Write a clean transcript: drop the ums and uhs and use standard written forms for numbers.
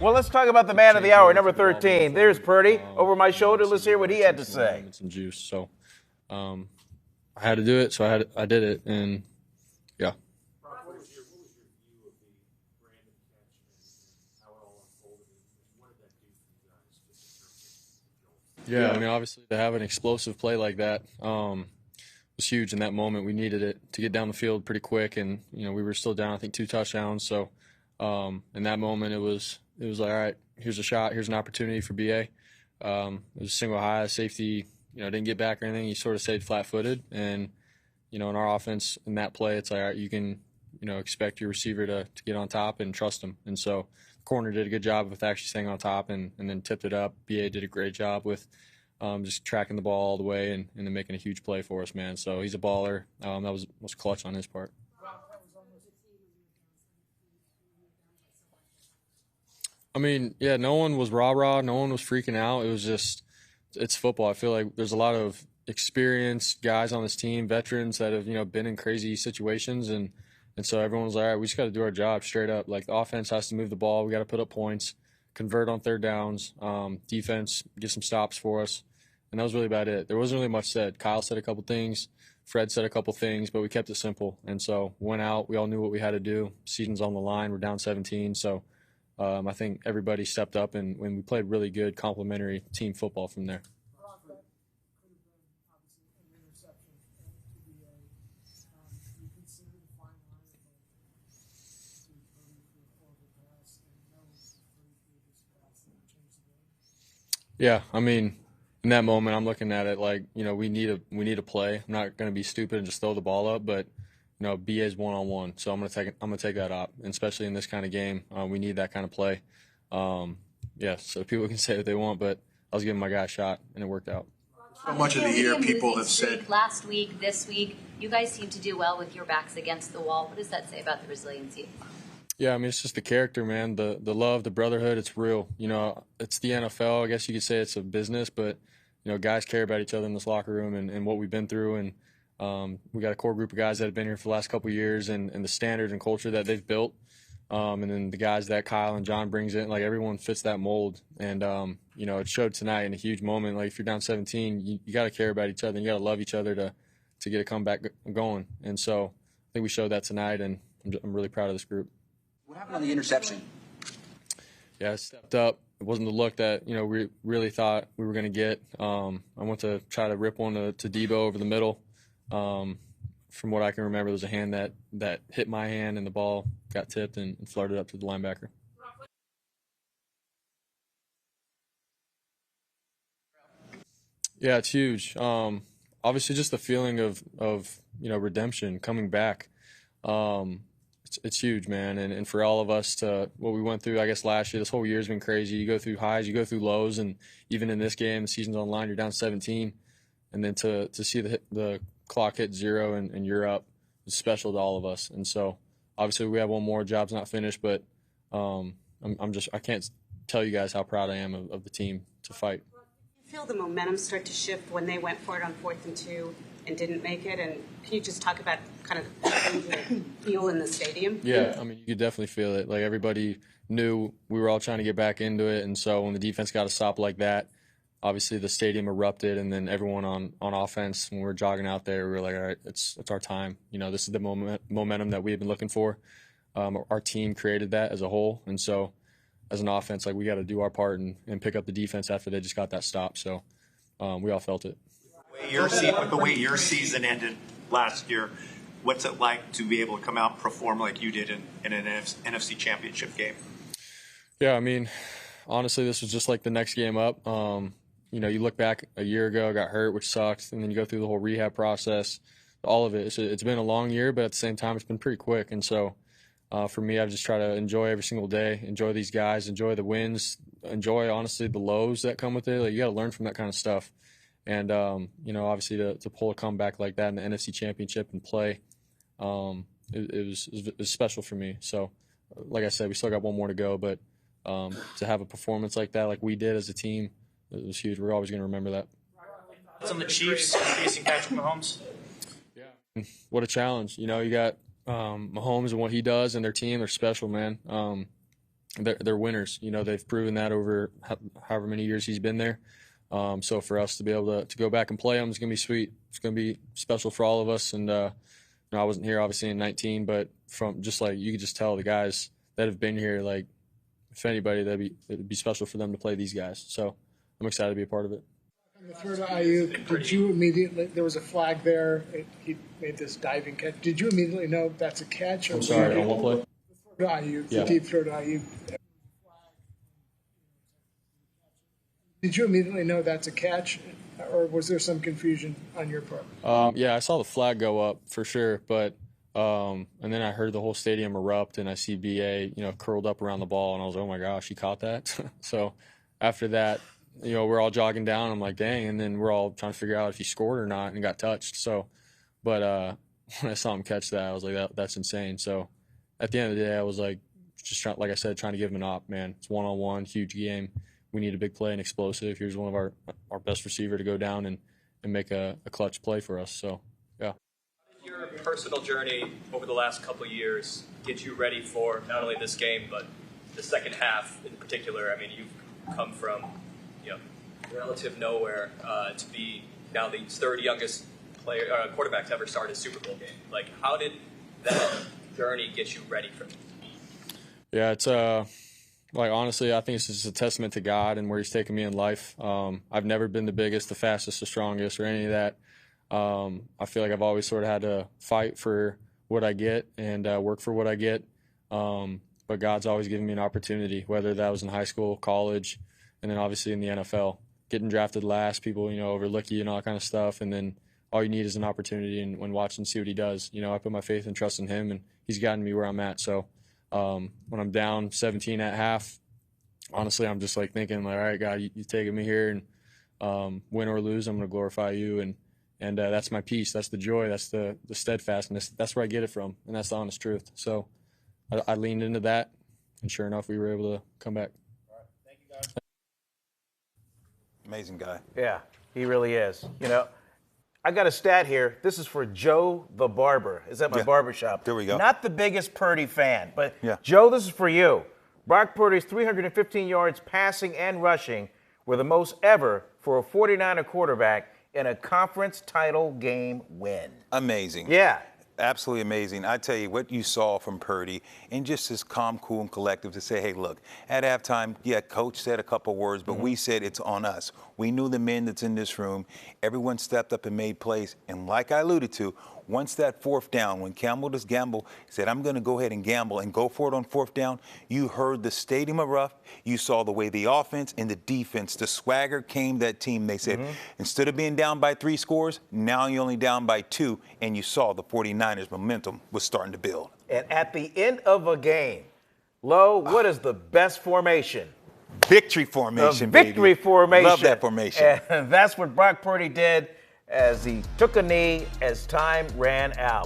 Well, let's talk about the man of the hour, number 13. There's Purdy over my shoulder. Let's hear what he had to say. Some juice. So I had to do it, so I did it, and yeah. Brock, what was your view of the Brandon catch and how it all unfolded, and what did that do for you guys just in terms of Yeah, I mean, obviously to have an explosive play like that was huge in that moment. We needed it to get down the field pretty quick, and we were still down, I think, 2 touchdowns. So in that moment, it was like, all right, here's a shot, here's an opportunity for BA. It was a single high safety, didn't get back or anything. He sort of stayed flat-footed, and in our offense in that play, it's like, all right, you can expect your receiver to get on top and trust him. And so the corner did a good job with actually staying on top and then tipped it up. BA did a great job with just tracking the ball all the way and then making a huge play for us, man. So he's a baller. That was clutch on his part. I mean, yeah, no one was rah-rah. No one was freaking out. It was just, it's football. I feel like there's a lot of experienced guys on this team, veterans that have, been in crazy situations. And so everyone was like, all right, we just got to do our job straight up. Like, the offense has to move the ball. We got to put up points, convert on third downs, defense, get some stops for us. And that was really about it. There wasn't really much said. Kyle said a couple things. Fred said a couple things, but we kept it simple. And so went out. We all knew what we had to do. Season's on the line. We're down 17. So I think everybody stepped up, and when we played really good complementary team football from there. Yeah, I mean, in that moment, I'm looking at it like, we need a play. I'm not going to be stupid and just throw the ball up, but BA's one-on-one, so I'm gonna take that up, and especially in this kind of game, we need that kind of play. Yeah, so people can say what they want, but I was giving my guy a shot, and it worked out. So much of the year, people have said last week, this week, you guys seem to do well with your backs against the wall. What does that say about the resiliency? Yeah, I mean, it's just the character, man. The love, the brotherhood. It's real. It's the NFL. I guess you could say it's a business, but guys care about each other in this locker room and what we've been through, and we got a core group of guys that have been here for the last couple of years, and the standard and culture that they've built, and then the guys that Kyle and John brings in, like, everyone fits that mold. And it showed tonight in a huge moment. Like, if you're down 17, you got to care about each other, and you got to love each other to get a comeback going. And so I think we showed that tonight, and I'm really proud of this group. What happened on the interception? Yeah, I stepped up. It wasn't the look that we really thought we were going to get. I went to try to rip one to Debo over the middle. From what I can remember, there was a hand that hit my hand, and the ball got tipped and flirted up to the linebacker. Yeah, it's huge. Obviously, just the feeling of redemption, coming back. It's huge, man. And for all of us to what we went through, I guess, last year, this whole year's been crazy. You go through highs, you go through lows, and even in this game, the season's on the line, you're down 17. And then to see the clock hit 0 and you're up is special to all of us. And so obviously we have one more, job's not finished, but I can't tell you guys how proud I am of the team to fight. You feel the momentum start to shift when they went for it on 4th and 2 and didn't make it, and can you just talk about kind of the feel in the stadium? Yeah, I mean, you could definitely feel it. Like, everybody knew we were all trying to get back into it, and so when the defense got a stop like that, obviously the stadium erupted, and then everyone on offense, when we were jogging out there, we were like, all right, it's our time. This is the momentum that we have been looking for. Our team created that as a whole, and so as an offense, like, we got to do our part and pick up the defense after they just got that stop. So we all felt it. The way your season ended last year, what's it like to be able to come out and perform like you did in an NFC Championship game? Yeah, I mean, honestly, this was just like the next game up. You look back a year ago, I got hurt, which sucked, and then you go through the whole rehab process, all of it. It's been a long year, but at the same time, it's been pretty quick. And so for me, I just try to enjoy every single day, enjoy these guys, enjoy the wins, enjoy, honestly, the lows that come with it. Like, you got to learn from that kind of stuff. And, obviously to pull a comeback like that in the NFC Championship and play, it was special for me. So, like I said, we still got one more to go, but to have a performance like that, like we did as a team, it was huge. We're always going to remember that. On the Chiefs facing Patrick Mahomes. Yeah. What a challenge. You got Mahomes and what he does and their team. They're special, man. they're winners. You know, they've proven that over however many years he's been there. So for us to be able to go back and play them is going to be sweet. It's going to be special for all of us. And you know, I wasn't here obviously in 19, but from just like you could just tell the guys that have been here, like if anybody, it'd be special for them to play these guys. So I'm excited to be a part of it. On the throw to Ayuk, did you immediately, there was a flag there, he made this diving catch. Did you immediately know that's a catch? Or I'm sorry, on what play? The throw to Ayuk, Yeah. the deep throw to Ayuk. Did you immediately know that's a catch, or was there some confusion on your part? Yeah, I saw the flag go up for sure, but and then I heard the whole stadium erupt, and I see BA, you know, curled up around the ball, and I was like, oh my gosh, he caught that. So after that, you know, we're all jogging down. I'm like, dang, and then we're all trying to figure out if he scored or not, and got touched. So, but when I saw him catch that, I was like, that's insane. So at the end of the day, I was like, just trying, like I said, trying to give him an op, man. It's 1-on-1, huge game. We need a big play and explosive. Here's one of our best receiver to go down and make a clutch play for us. So, yeah. Your personal journey over the last couple of years get you ready for not only this game, but the second half in particular. I mean, you've come from, you know, relative nowhere to be now the third youngest quarterback to ever start a Super Bowl game. Like, how did that journey get you ready for it? Yeah, it's like, honestly, I think it's just a testament to God and where He's taken me in life. I've never been the biggest, the fastest, the strongest, or any of that. I feel like I've always sort of had to fight for what I get and work for what I get. But God's always given me an opportunity, whether that was in high school, college, and then obviously in the NFL. Getting drafted last, people, you know, overlook you and all that kind of stuff. And then all you need is an opportunity, and when watching, see what He does. You know, I put my faith and trust in Him, and He's gotten me where I'm at. So when I'm down 17 at half, honestly, I'm just like thinking, like, all right, God, you taking me here, and win or lose, I'm going to glorify You, and that's my peace, that's the joy, that's the steadfastness, that's where I get it from, and that's the honest truth. So I leaned into that, and sure enough, we were able to come back. All right. Thank you, guys. Amazing guy. Yeah, he really is. You know, I got a stat here. This is for Joe the Barber. Is at my barber shop. There we go. Not the biggest Purdy fan, but Yeah. Joe, this is for you. Brock Purdy's 315 yards passing and rushing were the most ever for a 49er quarterback in a conference title game win. Amazing. Yeah. Absolutely amazing. I tell you what you saw from Purdy, and just his calm, cool, and collective to say, hey, look, at halftime, yeah, coach said a couple words, but we said it's on us. We knew the men that's in this room. Everyone stepped up and made plays. And like I alluded to, once that fourth down, when Campbell just gambled, said, I'm going to go ahead and gamble and go for it on fourth down, you heard the stadium erupt. You saw the way the offense and the defense, the swagger came that team. They said, instead of being down by 3 scores, now you're only down by 2, and you saw the 49ers momentum was starting to build. And at the end of a game, Lo, what is the best formation? Victory formation, the victory baby. formation. Love that formation. And that's what Brock Purdy did as he took a knee as time ran out.